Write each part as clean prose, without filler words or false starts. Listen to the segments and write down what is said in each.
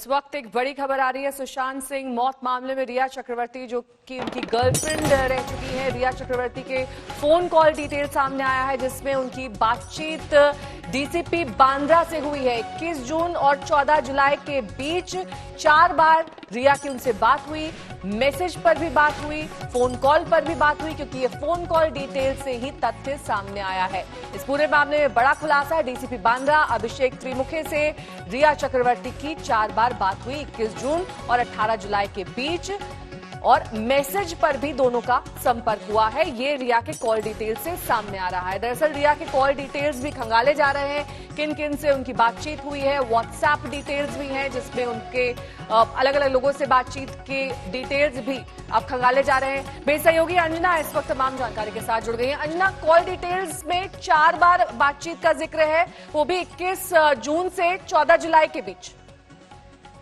इस वक्त एक बड़ी खबर आ रही है सुशांत सिंह मौत मामले में। रिया चक्रवर्ती जो कि उनकी गर्लफ्रेंड रह चुकी है, रिया चक्रवर्ती के फोन कॉल डिटेल सामने आया है जिसमें उनकी बातचीत डीसीपी बांद्रा से हुई है। 21 जून और 14 जुलाई के बीच 4 बार रिया की उनसे बात हुई, मैसेज पर भी बात हुई, फोन कॉल पर भी बात हुई, क्योंकि ये फोन कॉल डिटेल से ही तथ्य सामने आया है। इस पूरे मामले में बड़ा खुलासा है। डीसीपी बांद्रा अभिषेक त्रिमुखे से रिया चक्रवर्ती की 4 बार बात हुई 21 जून और 18 जुलाई के बीच, और मैसेज पर भी दोनों का संपर्क हुआ है। ये रिया के कॉल डिटेल से सामने आ रहा है। दरअसल रिया के कॉल डिटेल्स भी खंगाले जा रहे हैं, किन किन से उनकी बातचीत हुई है। व्हाट्सएप डिटेल्स भी हैं जिसमें उनके अलग अलग लोगों से बातचीत के डिटेल्स भी अब खंगाले जा रहे हैं। मेरी सहयोगी अंजना इस वक्त तमाम जानकारी के साथ जुड़ गई है। अंजना, कॉल डिटेल्स में 4 बार बातचीत का जिक्र है, वो भी 21 जून से 14 जुलाई के बीच।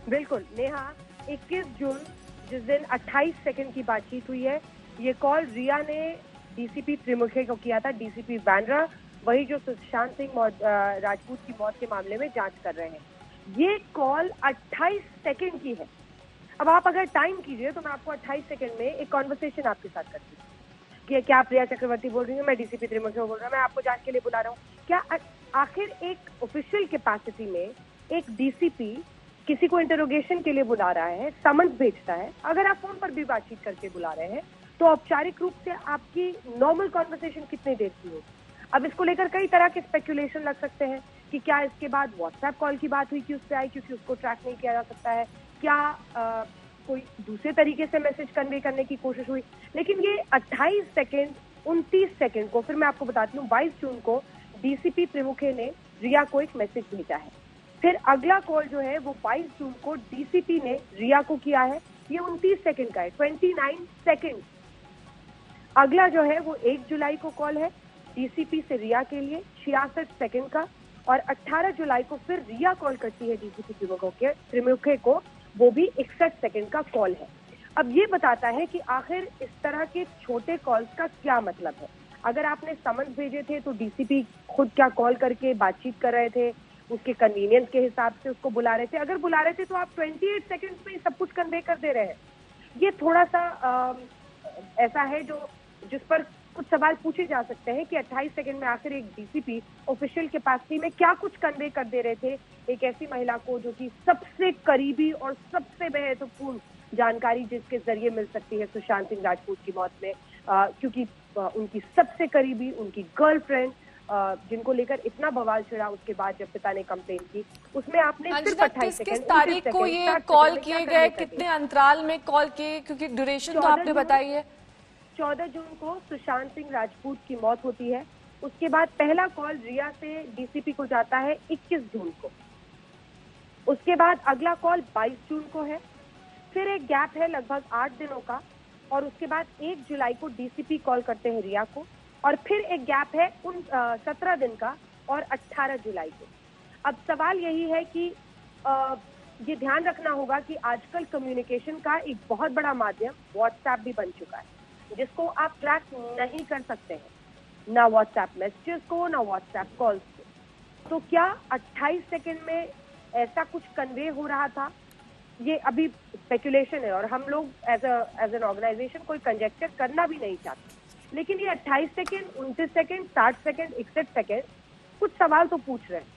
बिल्कुल नेहा, 21 जून जिस दिन 28 सेकंड की बातचीत हुई है, ये कॉल रिया ने डीसीपी त्रिमुखे को किया था। डीसीपी बांद्रा वही जो सुशांत सिंह राजपूत की मौत के मामले में जांच कर रहे हैं। ये कॉल 28 सेकंड की है। अब आप अगर टाइम कीजिए तो मैं आपको 28 सेकंड में एक कॉन्वर्सेशन आपके साथ करती हूँ कि क्या आप रिया चक्रवर्ती बोल रही हूँ, मैं डीसीपी त्रिमुखे बोल रहा हूँ, मैं आपको जांच के लिए बुला रहा हूँ। क्या आखिर एक ऑफिशियल कैपेसिटी में एक डीसीपी किसी को इंटरोगेशन के लिए बुला रहा है, समन्स भेजता है, अगर आप फोन पर भी बातचीत करके बुला रहे हैं तो औपचारिक रूप से आपकी नॉर्मल कॉन्वर्सेशन कितनी देर की होगी। अब इसको लेकर कई तरह के स्पेकुलेशन लग सकते हैं कि क्या इसके बाद व्हाट्सएप कॉल की बात हुई कि उससे आई क्योंकि उसको ट्रैक नहीं किया जा सकता है, क्या कोई दूसरे तरीके से मैसेज कन्वे करने की कोशिश हुई। लेकिन ये 28 सेकेंड 29 सेकेंड को, फिर मैं आपको बताती हूँ, 22 जून को डीसीपी त्रिमुखे ने रिया को एक मैसेज भेजा है। फिर अगला कॉल जो है वो 22 जून को डीसीपी ने रिया को किया है, ये 29 सेकंड का है, 29 सेकंड। अगला जो है वो 1 जुलाई को कॉल है डीसीपी से रिया के लिए 66 सेकंड का, और 18 जुलाई को फिर रिया कॉल करती है डीसीपी त्रिमुखे को, वो भी 61 सेकंड का कॉल है। अब ये बताता है कि आखिर इस तरह के छोटे कॉल्स का क्या मतलब है। अगर आपने समन्स भेजे थे तो डीसीपी खुद क्या कॉल करके बातचीत कर रहे थे, उसके कन्वीनियंस के हिसाब से उसको बुला रहे थे। अगर बुला रहे थे तो आप 28 सेकंड्स में सब कुछ कन्वे कर दे रहे हैं। ये थोड़ा सा ऐसा है जिस पर कुछ सवाल पूछे जा सकते हैं कि 28 सेकंड में आखिर एक डीसीपी ऑफिशियल कैपेसिटी में क्या कुछ कन्वे कर दे रहे थे एक ऐसी महिला को जो कि सबसे करीबी और सबसे महत्वपूर्ण जानकारी जिसके जरिए मिल सकती है सुशांत सिंह राजपूत की मौत में, क्योंकि उनकी सबसे करीबी, उनकी गर्लफ्रेंड, जिनको लेकर इतना बवाल छिड़ा उसके बाद जब पिता ने कंप्लेन की, उसमें आपने सिर्फ 28 सेकंड, किस तारीख को ये कॉल किए गए, कितने अंतराल में कॉल किए, क्योंकि ड्यूरेशन तो आपने बताई है। 14 जून को सुशांत सिंह राजपूत की मौत होती है। उसके बाद पहला कॉल रिया से डीसीपी को जाता है 21 जून को। उसके बाद अगला कॉल 22 जून को है। फिर एक गैप है लगभग 8 दिनों का, और उसके बाद 1 जुलाई को डीसीपी कॉल करते हैं रिया को, और फिर एक गैप है 17 दिन का और 18 जुलाई को। अब सवाल यही है कि ये ध्यान रखना होगा कि आजकल कम्युनिकेशन का एक बहुत बड़ा माध्यम व्हाट्सएप भी बन चुका है, जिसको आप ट्रैक नहीं कर सकते हैं, ना व्हाट्सएप मैसेजेस को, ना व्हाट्सएप कॉल्स को। तो क्या 28 सेकंड में ऐसा कुछ कन्वे हो रहा था? ये अभी स्पेकुलेशन है और हम लोग एज एन ऑर्गेनाइजेशन कोई कंजेक्चर करना भी नहीं चाहते। लेकिन ये 28 सेकंड, 29 सेकंड, 60 सेकंड, 61 सेकंड कुछ सवाल तो पूछ रहे हैं।